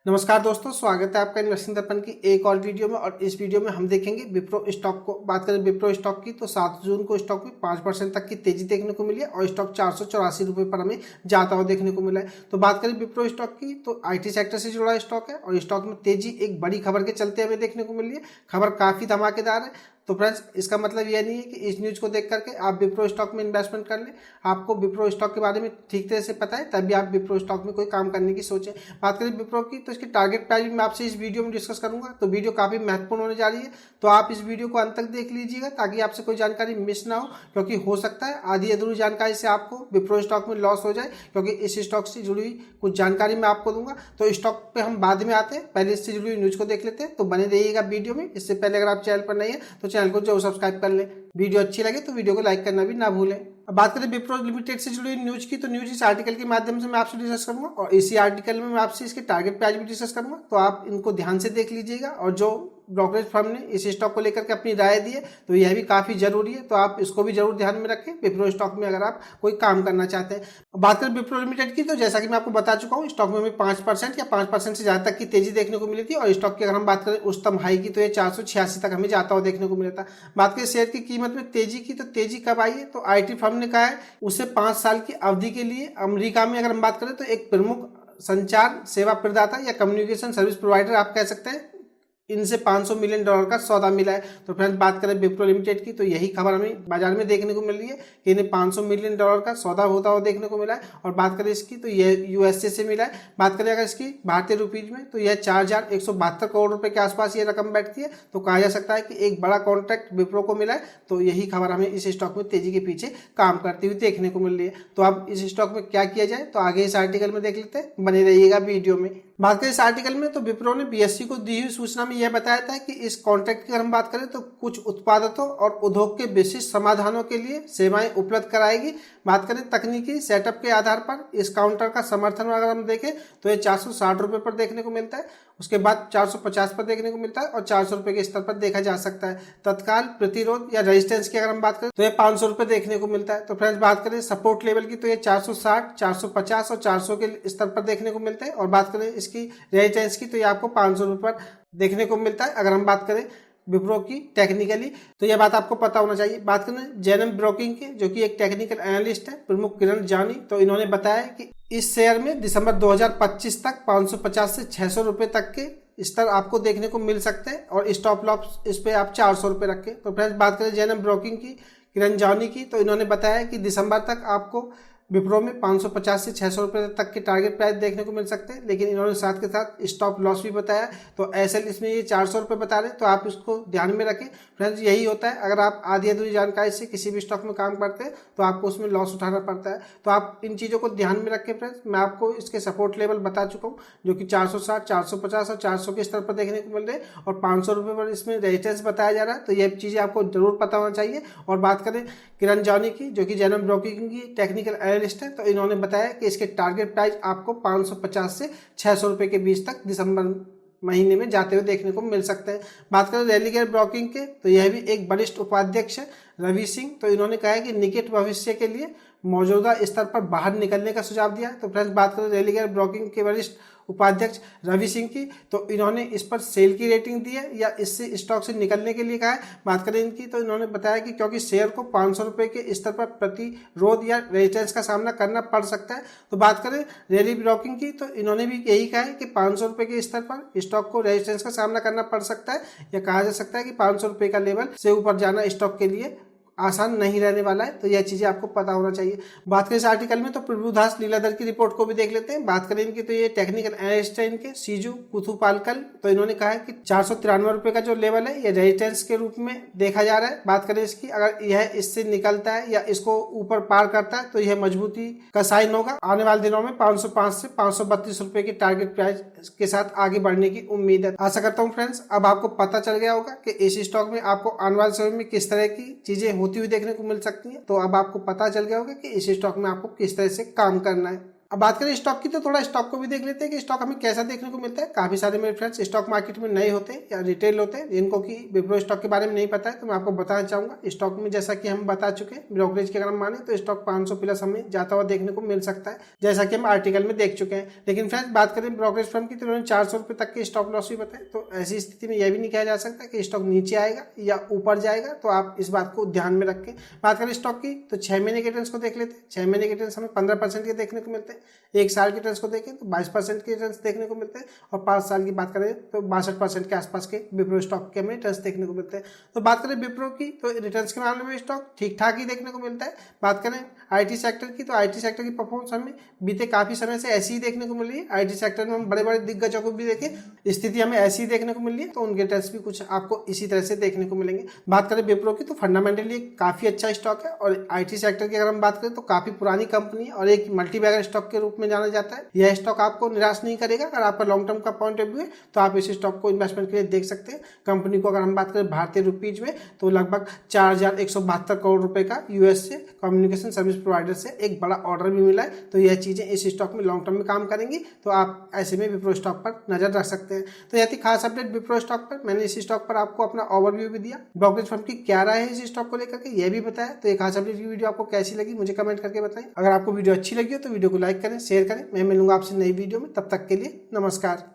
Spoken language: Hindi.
नमस्कार दोस्तों, स्वागत है आपका इन्वेस्टिंग दर्पण की एक और वीडियो में। और इस वीडियो में हम देखेंगे विप्रो स्टॉक को। बात करें विप्रो स्टॉक की तो 7 जून को स्टॉक में 5% तक की तेजी देखने को मिली है और स्टॉक 484 रुपये पर हमें जाता हुआ देखने को मिला है। तो बात करें विप्रो स्टॉक की तो आईटी सेक्टर से जुड़ा स्टॉक है और स्टॉक में तेजी एक बड़ी खबर के चलते हमें देखने को मिली है। खबर काफ़ी धमाकेदार है। तो फ्रेंड्स, इसका मतलब यह नहीं है कि इस न्यूज़ को देख करके आप विप्रो स्टॉक में इन्वेस्टमेंट कर लें। आपको विप्रो स्टॉक के बारे में ठीक तरह से पता है तभी आप विप्रो स्टॉक में कोई काम करने की सोचें। बात करें विप्रो की तो इसकी टारगेट प्राइस मैं आपसे इस वीडियो में डिस्कस करूंगा। तो वीडियो काफ़ी महत्वपूर्ण होने जा रही है, तो आप इस वीडियो को अंत तक देख लीजिएगा ताकि आपसे कोई जानकारी मिस ना हो, क्योंकि हो सकता है आधी अधूरी जानकारी से आपको विप्रो स्टॉक में लॉस हो जाए, क्योंकि इस स्टॉक से जुड़ी हुई कुछ जानकारी मैं आपको दूंगा। तो स्टॉक पे हम बाद में आते हैं, पहले इससे जुड़ी हुई न्यूज़ को देख लेते हैं। तो बने रहिएगा वीडियो में। इससे पहले अगर आप चैनल पर नहीं है तो चैनल को जरूर सब्सक्राइब कर लें। वीडियो अच्छी लगे तो वीडियो को लाइक करना भी ना भूलें। अब बात करें विप्रो लिमिटेड से जुड़ी हुई न्यूज़ की तो न्यूज़ इस आर्टिकल के माध्यम से मैं आपसे डिस्कस करूंगा और इसी आर्टिकल में मैं आपसे इसके टारगेट प्राइस भी डिस्कस करूंगा। तो आप इनको ध्यान से देख लीजिएगा। और जो ब्रोकरेज फर्म ने इस स्टॉक को लेकर के अपनी राय दी है तो यह भी काफ़ी जरूरी है, तो आप इसको भी जरूर ध्यान में रखें विप्रो स्टॉक में अगर आप कोई काम करना चाहते हैं। बात करें विप्रो लिमिटेड की तो जैसा कि मैं आपको बता चुका हूँ, स्टॉक में हमें 5% या 5% से ज़्यादा तक की तेजी देखने को मिली थी और स्टॉक की अगर हम बात करें उच्चतम हाई की तो ये 486 तक हमें जाता हुआ देखने को मिला था। बात करें शेयर की कीमत में तेजी की तो तेजी कब आई है, तो आईटी फर्म ने कहा है उसे 5 साल की अवधि के लिए अमेरिका में अगर हम बात करें तो एक प्रमुख संचार सेवा प्रदाता या कम्युनिकेशन सर्विस प्रोवाइडर आप कह सकते हैं, इनसे $500 मिलियन का सौदा मिला है। तो फ्रेंड्स, बात करें विप्रो लिमिटेड की तो यही खबर हमें बाजार में देखने को मिल रही है कि इन्हें $500 मिलियन का सौदा होता हुआ देखने को मिला है। और बात करें इसकी तो यह यूएसए से मिला है। बात करें अगर इसकी भारतीय रुपीज में तो यह 4,172 करोड़ रुपए के आसपास ये रकम बैठती है। तो कहा जा सकता है कि एक बड़ा कॉन्ट्रैक्ट विप्रो को मिला है। तो यही खबर हमें इस स्टॉक में तेजी के पीछे काम करती हुई देखने को मिल रही है। तो अब इस स्टॉक में क्या किया जाए तो आगे इस आर्टिकल में देख लेते हैं, बने रहिएगा वीडियो में। बात करें इस आर्टिकल में तो विप्रो ने बीएसई को दी हुई सूचना में यह बताया था कि इस कॉन्ट्रैक्ट की अगर हम बात करें तो कुछ उत्पादों और उद्योग के विशिष्ट समाधानों के लिए सेवाएं उपलब्ध कराएगी। बात करें तकनीकी सेटअप के आधार पर इस काउंटर का समर्थन अगर हम देखें तो ये 460 रुपये पर देखने को मिलता है, उसके बाद 450 पर देखने को मिलता है और 400 रुपये के स्तर पर देखा जा सकता है। तत्काल प्रतिरोध या रेजिस्टेंस की अगर हम बात करें तो ये 500 रुपये देखने को मिलता है। तो फ्रेंड्स, बात करें सपोर्ट लेवल की तो ये 460, 450 और 400 के स्तर पर देखने को मिलता है। और बात करें इसकी रेजिस्टेंस की तो ये आपको 500 रुपये पर देखने को मिलता है। अगर हम बात करें विप्रो की टेक्निकली तो यह बात आपको पता होना चाहिए। बात करें जैनम ब्रोकिंग की जो कि एक टेक्निकल एनालिस्ट है प्रमुख किरण जानी, तो इन्होंने बताया कि इस शेयर में दिसंबर 2025 तक 550 से 600 रुपये तक के स्तर आपको देखने को मिल सकते हैं और स्टॉप लॉस इस पे आप 400 रुपये रखें। तो फ्रेंड्स, बात करें जैनम ब्रोकिंग की किरण जानी की तो इन्होंने बताया कि दिसंबर तक आपको विप्रो में 550 से 600 रुपये तक के टारगेट प्राइस देखने को मिल सकते हैं, लेकिन इन्होंने साथ के साथ स्टॉप लॉस भी बताया। तो एसएल इसमें ये 400 रुपये बता रहे, तो आप इसको ध्यान में रखें। फ्रेंड्स, यही होता है अगर आप आधी अधूरी जानकारी से किसी भी स्टॉक में काम करते हैं तो आपको उसमें लॉस उठाना पड़ता है। तो आप इन चीज़ों को ध्यान में रखें। फ्रेंड्स, मैं आपको इसके सपोर्ट लेवल बता चुका हूँ जो कि 460, 450 और 400 के स्तर पर देखने को मिल रहे हैं और 500 रुपये पर इसमें रेजिस्टेंस बताया जा रहा है। तो ये चीज़ें आपको जरूर पता होना चाहिए। और बात करें किरण जानी की जो कि जैनम ब्रोकिंग की टेक्निकल एनालिस्ट है, तो इन्होंने बताया कि इसके टारगेट प्राइस आपको 550 से 600 रुपये के बीच तक दिसंबर महीने में जाते हुए देखने को मिल सकते हैं। बात करें रेलिगेयर ब्रोकिंग के तो यह भी एक वरिष्ठ उपाध्यक्ष है रवि सिंह, तो इन्होंने कहा है कि निकट भविष्य के लिए मौजूदा स्तर पर बाहर निकलने का सुझाव दिया है। तो फ्रेंड्स, बात करें रेलिगेयर ब्रोकिंग के वरिष्ठ उपाध्यक्ष रवि सिंह की तो इन्होंने इस पर सेल की रेटिंग दी है या इससे स्टॉक से निकलने के लिए कहा है। बात करें इनकी तो इन्होंने बताया कि क्योंकि शेयर को 500 रुपये के स्तर पर प्रतिरोध या रेजिस्टेंस का सामना करना पड़ सकता है। तो बात करें रेली ब्रोकिंग की तो इन्होंने भी यही कहा है कि 500 रुपये के स्तर पर स्टॉक को रेजिस्टेंस का सामना करना पड़ सकता है या कहा जा सकता है कि 500 रुपये का लेवल से ऊपर जाना स्टॉक के लिए आसान नहीं रहने वाला है। तो यह चीज़ें आपको पता होना चाहिए। बात करें इस आर्टिकल में तो प्रभुदास लीलाधर की रिपोर्ट को भी देख लेते हैं। बात करें इनकी तो ये टेक्निकल एनालिस्ट है इनके सीजू कुथुपालकल, तो इन्होंने कहा है कि 493 रुपये का जो लेवल है ये रेजिस्टेंस के रूप में देखा जा रहा है। बात करें इसकी अगर यह इससे निकलता है या इसको ऊपर पार करता है तो यह मजबूती का साइन होगा। आने वाले दिनों में 505 से 532 रुपये की टारगेट प्राइस के साथ आगे बढ़ने की उम्मीद है। आशा करता हूँ फ्रेंड्स अब आपको पता चल गया होगा कि इस स्टॉक में आपको आने वाले समय में किस तरह की चीजें होती हुई देखने को मिल सकती है। तो अब आपको पता चल गया होगा कि इस स्टॉक में आपको किस तरह से काम करना है। अब बात करें स्टॉक की तो थोड़ा स्टॉक को भी देख लेते हैं कि स्टॉक हमें कैसा देखने को मिलता है। काफी सारे मेरे फ्रेंड्स स्टॉक मार्केट में नए होते हैं या रिटेल होते हैं जिनको कि विप्रो स्टॉक के बारे में नहीं पता है, तो मैं आपको बताना चाहूंगा। स्टॉक में जैसा कि हम बता चुके हैं, ब्रोकरेज के अगर हम माने तो स्टॉक 500 प्लस हमें जाता हुआ देखने को मिल सकता है, जैसा कि हम आर्टिकल में देख चुके हैं। लेकिन फ्रेंड्स बात करें ब्रोकरेज फर्म की तो उन्होंने 400 रुपये तक के स्टॉप लॉस भी बताए। तो ऐसी स्थिति में यह भी नहीं कहा जा सकता कि स्टॉक नीचे आएगा या ऊपर जाएगा, तो आप इस बात को ध्यान में रखें। बात करें स्टॉक की तो 6 महीने के रिटर्न्स को देख लेते हैं। 6 महीने के रिटर्न्स हमें 15% के देखने को मिलते हैं। 1 साल के रिटर्न्स को देखें तो 22% के रिटर्न्स देखने को मिलते हैं, और 5 साल की बात करें तो 62% के आसपास के विप्रो स्टॉक के हमें रिटर्न्स देखने को मिलते हैं। तो बात करें विप्रो की तो रिटर्न्स के मामले में स्टॉक ठीक ठाक ही देखने को मिलता है। बात करें आईटी सेक्टर की तो आईटी सेक्टर की परफॉर्मेंस हमें बीते काफी समय से ऐसी ही देखने को मिल रही है। आईटी सेक्टर में हम बड़े बड़े दिग्गजों को भी देखें, स्थिति हमें ऐसी ही देखने को मिल रही है, तो उनके रिटर्न्स भी कुछ आपको इसी तरह से देखने को मिलेंगे। बात करें विप्रो की तो फंडामेंटली काफी अच्छा स्टॉक है, और आईटी सेक्टर की अगर हम बात करें तो काफी पुरानी कंपनी है और एक मल्टीबैगर स्टॉक के रूप में जाना जाता है। यह स्टॉक आपको निराश नहीं करेगा। अगर आपका लॉन्ग टर्म का पॉइंट ऑफ व्यू है तो आप इस स्टॉक को इन्वेस्टमेंट के लिए देख सकते हैं। कंपनी को अगर हम बात करें भारतीय रुपीज में तो लगभग 4172 करोड़ रुपए का यूएस से कम्युनिकेशन सर्विस प्रोवाइडर से एक बड़ा ऑर्डर भी मिला है। तो यह चीजें इस स्टॉक में लॉन्ग टर्म में काम करेंगी, तो आप ऐसे में विप्रो स्टॉक पर नजर रख सकते हैं। तो यह थी खास अपडेट विप्रो स्टॉक पर। मैंने इस स्टॉक पर आपको अपना ओवरव्यू भी दिया, ब्रोकरेज फर्म की क्या राय है इस स्टॉक को लेकर के यह भी बताया। तो एक खास अपडेट की वीडियो आपको कैसी लगी मुझे कमेंट करके बताएं। अगर आपको वीडियो अच्छी लगी हो तो वीडियो को लाइक करें, शेयर करें। मैं मिलूंगा आपसे नई वीडियो में, तब तक के लिए नमस्कार।